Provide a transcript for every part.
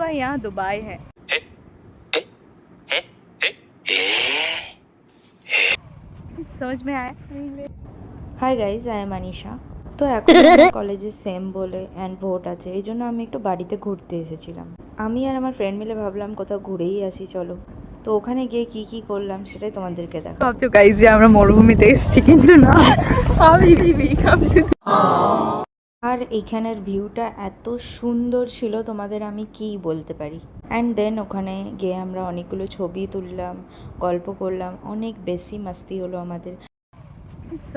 हुआ यहाँ दुबई है। समझ में आया? Hi guys, I am Anisha. তো এখন আমার কলেজে সেম বলে অ্যান্ড ভোট আছে, এই জন্য আমি একটু বাড়িতে ঘুরতে এসেছিলাম। আমি আর আমার ফ্রেন্ড মিলে ভাবলাম কোথাও ঘুরেই আসি চলো। তো ওখানে গিয়ে কি কি করলাম সেটাই তোমাদেরকে দেখাবো। ভাবছো গাইজ যে আমরা মরুভূমিতে এসেছি, কিন্তু না, আমি আর এইখানের ভিউটা এত সুন্দর ছিল, তোমাদের আমি কি বলতে পারি। অ্যান্ড দেন ওখানে গিয়ে আমরা অনেকগুলো ছবি তুললাম, গল্প করলাম, অনেক বেশি মাস্তি হলো আমাদের।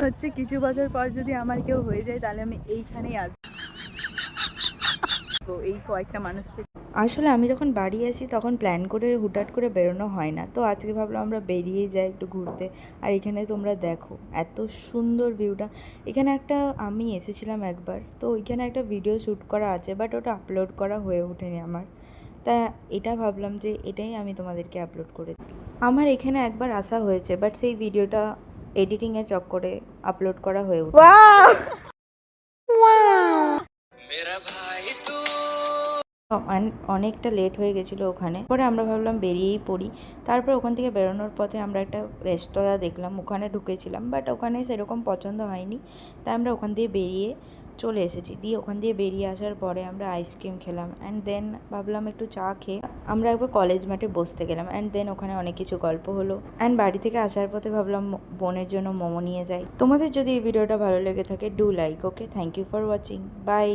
হচ্ছে কিছু বছর পর যদি আমার কেউ হয়ে যায় তাহলে আমি এইখানেই আসবো, এই কয়েকটা মানুষ থেকে। আসলে আমি যখন বাড়ি আসি তখন প্ল্যান করে হুটহাট করে বেরোনো হয় না, তো আজকে ভাবলাম আমরা বেরিয়ে যাই একটু ঘুরতে। আর এখানে তোমরা দেখো এত সুন্দর ভিউটা। এখানে একটা আমি এসেছিলাম একবার, তো ওইখানে একটা ভিডিও শ্যুট করা আছে, বাট ওটা আপলোড করা হয়ে ওঠেনি আমার। তা এটা ভাবলাম যে এটাই আমি তোমাদেরকে আপলোড করে দিই। আমার এখানে একবার আসা হয়েছে, বাট সেই ভিডিওটা এডিটিংয়ের চক্করে আপলোড করা হয়ে ওঠে। অনেকটা লেট হয়ে গেছিলো ওখানে, পরে আমরা ভাবলাম বেরিয়েই পড়ি। তারপর ওখান থেকে বেরোনোর পথে আমরা একটা রেস্তোরাঁ দেখলাম, ওখানে ঢুকেছিলাম, বাট ওখানে সেরকম পছন্দ হয়নি, তাই আমরা ওখান দিয়ে বেরিয়ে চলে এসেছি। দিয়ে ওখান দিয়ে বেরিয়ে আসার পরে আমরা আইসক্রিম খেলাম, অ্যান্ড দেন ভাবলাম একটু চা খেয়ে আমরা একবার কলেজ মাঠে বসতে গেলাম। অ্যান্ড দেন ওখানে অনেক কিছু গল্প হলো। অ্যান্ড বাড়ি থেকে আসার পথে ভাবলাম বোনের জন্য মোমো নিয়ে যাই। তোমাদের যদি এই ভিডিওটা ভালো লেগে থাকে, do like. Okay, thank you for watching, by.